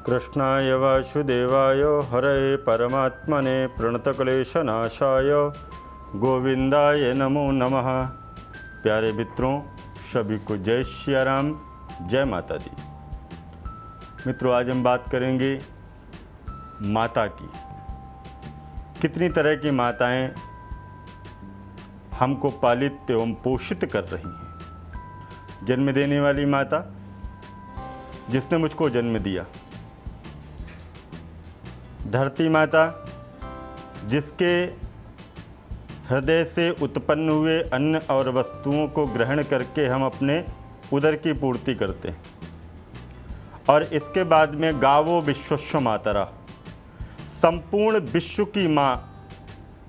कृष्णाय वासुदेवाय हरये परमात्मने प्रणतक्लेशनाशाय गोविंदाय नमो नमः। प्यारे मित्रों, सभी को जय श्री राम, जय माता दी। मित्रों, आज हम बात करेंगे माता की। कितनी तरह की माताएं हमको पालित एवं पोषित कर रही हैं। जन्म देने वाली माता, जिसने मुझको जन्म दिया। धरती माता, जिसके हृदय से उत्पन्न हुए अन्न और वस्तुओं को ग्रहण करके हम अपने उदर की पूर्ति करते हैं। और इसके बाद में गावो विश्वस्व मातरा, संपूर्ण विश्व की माँ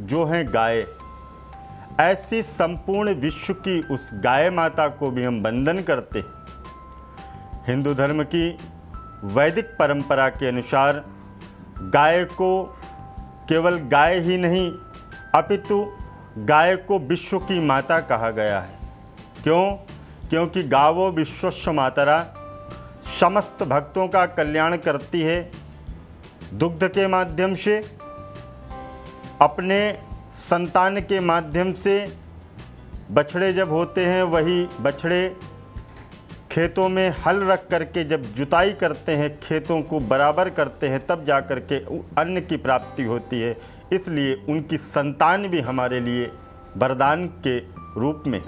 जो है गाय। ऐसी संपूर्ण विश्व की उस गाय माता को भी हम वंदन करते हैं। हिंदू धर्म की वैदिक परंपरा के अनुसार गाय को केवल गाय ही नहीं, अपितु गाय को विश्व की माता कहा गया है। क्यों? क्योंकि गावो विश्वस्व मातरा समस्त भक्तों का कल्याण करती है। दुग्ध के माध्यम से, अपने संतान के माध्यम से। बछड़े जब होते हैं, वही बछड़े खेतों में हल रख करके जब जुताई करते हैं, खेतों को बराबर करते हैं, तब जा कर के अन्न की प्राप्ति होती है। इसलिए उनकी संतान भी हमारे लिए वरदान के रूप में।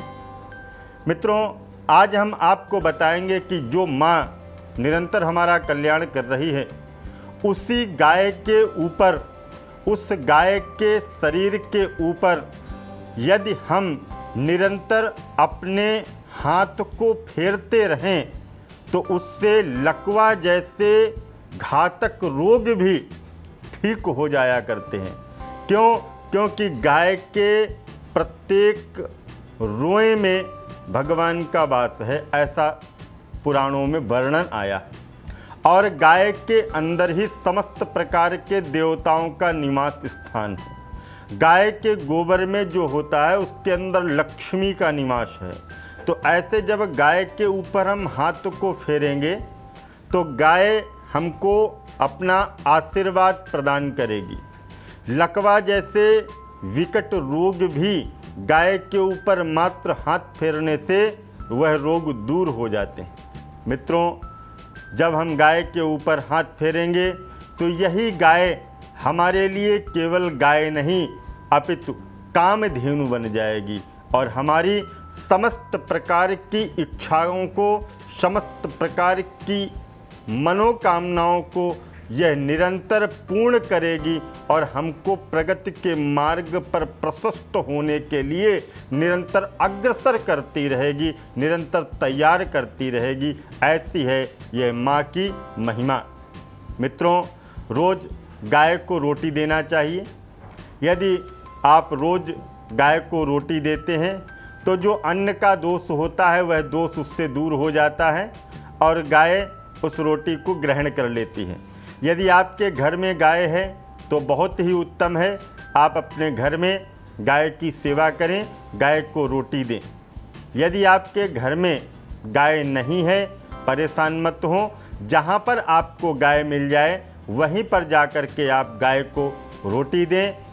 मित्रों, आज हम आपको बताएंगे कि जो माँ निरंतर हमारा कल्याण कर रही है, उसी गाय के ऊपर, उस गाय के शरीर के ऊपर यदि हम निरंतर अपने हाथ को फेरते रहें तो उससे लकवा जैसे घातक रोग भी ठीक हो जाया करते हैं। क्यों? क्योंकि गाय के प्रत्येक रोए में भगवान का वास है, ऐसा पुराणों में वर्णन आया है। और गाय के अंदर ही समस्त प्रकार के देवताओं का निवास स्थान है। गाय के गोबर में जो होता है, उसके अंदर लक्ष्मी का निवास है। तो ऐसे जब गाय के ऊपर हम हाथ को फेरेंगे तो गाय हमको अपना आशीर्वाद प्रदान करेगी। लकवा जैसे विकट रोग भी गाय के ऊपर मात्र हाथ फेरने से वह रोग दूर हो जाते हैं। मित्रों, जब हम गाय के ऊपर हाथ फेरेंगे तो यही गाय हमारे लिए केवल गाय नहीं, अपितु कामधेनु बन जाएगी और हमारी समस्त प्रकार की इच्छाओं को, समस्त प्रकार की मनोकामनाओं को यह निरंतर पूर्ण करेगी और हमको प्रगति के मार्ग पर प्रशस्त होने के लिए निरंतर अग्रसर करती रहेगी, निरंतर तैयार करती रहेगी। ऐसी है यह माँ की महिमा। मित्रों, रोज़ गाय को रोटी देना चाहिए। यदि आप रोज़ गाय को रोटी देते हैं तो जो अन्न का दोष होता है, वह दोष उससे दूर हो जाता है और गाय उस रोटी को ग्रहण कर लेती है। यदि आपके घर में गाय है तो बहुत ही उत्तम है। आप अपने घर में गाय की सेवा करें, गाय को रोटी दें। यदि आपके घर में गाय नहीं है, परेशान मत हो। जहाँ पर आपको गाय मिल जाए वहीं पर जा कर के आप गाय को रोटी दें।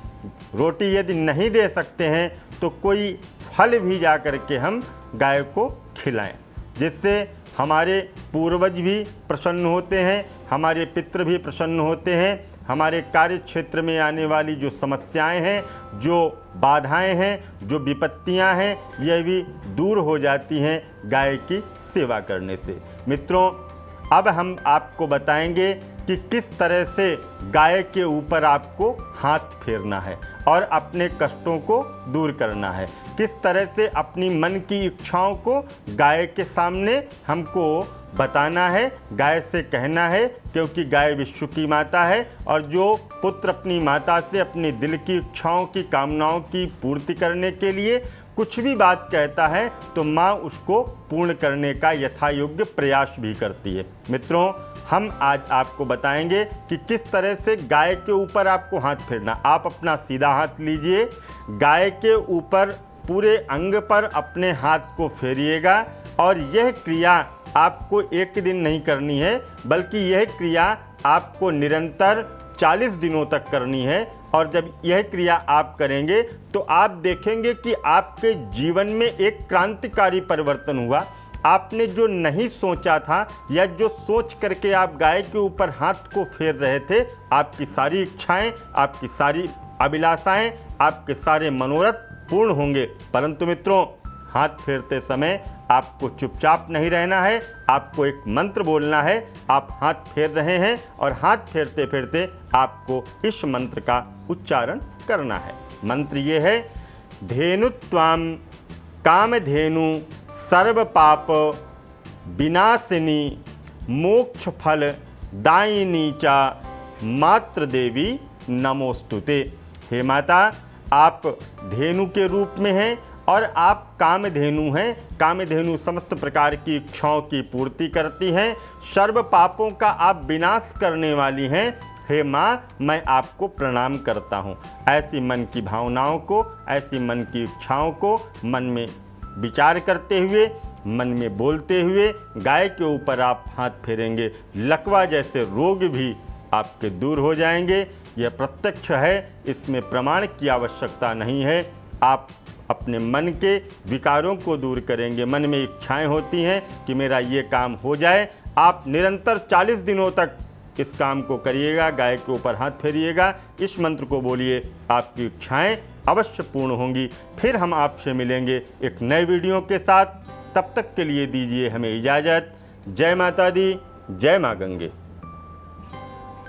रोटी यदि नहीं दे सकते हैं तो कोई फल भी जा कर के हम गाय को खिलाएं, जिससे हमारे पूर्वज भी प्रसन्न होते हैं, हमारे पितृ भी प्रसन्न होते हैं। हमारे कार्य क्षेत्र में आने वाली जो समस्याएं हैं, जो बाधाएं हैं, जो विपत्तियां हैं, यह भी दूर हो जाती हैं गाय की सेवा करने से। मित्रों, अब हम आपको बताएंगे कि किस तरह से गाय के ऊपर आपको हाथ फेरना है और अपने कष्टों को दूर करना है। किस तरह से अपनी मन की इच्छाओं को गाय के सामने हमको बताना है, गाय से कहना है, क्योंकि गाय विश्व की माता है। और जो पुत्र अपनी माता से अपने दिल की इच्छाओं की, कामनाओं की पूर्ति करने के लिए कुछ भी बात कहता है तो माँ उसको पूर्ण करने का यथायोग्य प्रयास भी करती है। मित्रों, हम आज आपको बताएंगे कि किस तरह से गाय के ऊपर आपको हाथ फेरना। आप अपना सीधा हाथ लीजिए, गाय के ऊपर पूरे अंग पर अपने हाथ को फेरिएगा और यह क्रिया आपको एक दिन नहीं करनी है, बल्कि यह क्रिया आपको निरंतर 40 दिनों तक करनी है। और जब यह क्रिया आप करेंगे तो आप देखेंगे कि आपके जीवन में एक क्रांतिकारी परिवर्तन हुआ। आपने जो नहीं सोचा था या जो सोच करके आप गाय के ऊपर हाथ को फेर रहे थे, आपकी सारी इच्छाएं, आपकी सारी अभिलाषाएं, आपके सारे मनोरथ पूर्ण होंगे। परंतु मित्रों, हाथ फेरते समय आपको चुपचाप नहीं रहना है, आपको एक मंत्र बोलना है। आप हाथ फेर रहे हैं और हाथ फेरते फेरते आपको इस मंत्र का उच्चारण करना है। मंत्र ये है, धेनुत्वाम कामधेनु सर्व पाप विनाशिनी मोक्ष फल दायिनी चा मात्र देवी नमोस्तुते। हे माता, आप धेनु के रूप में हैं और आप कामधेनु हैं। कामधेनु समस्त प्रकार की इच्छाओं की पूर्ति करती हैं, सर्व पापों का आप विनाश करने वाली हैं। हे माँ, मैं आपको प्रणाम करता हूँ। ऐसी मन की भावनाओं को, ऐसी मन की इच्छाओं को मन में विचार करते हुए, मन में बोलते हुए गाय के ऊपर आप हाथ फेरेंगे। लकवा जैसे रोग भी आपके दूर हो जाएंगे। यह प्रत्यक्ष है, इसमें प्रमाण की आवश्यकता नहीं है। आप अपने मन के विकारों को दूर करेंगे। मन में इच्छाएं होती हैं कि मेरा ये काम हो जाए। आप निरंतर 40 दिनों तक इस काम को करिएगा, गाय के ऊपर हाथ फेरिएगा, इस मंत्र को बोलिए, आपकी इच्छाएं अवश्य पूर्ण होंगी। फिर हम आपसे मिलेंगे एक नए वीडियो के साथ। तब तक के लिए दीजिए हमें इजाज़त। जय माता दी, जय माँ गंगे।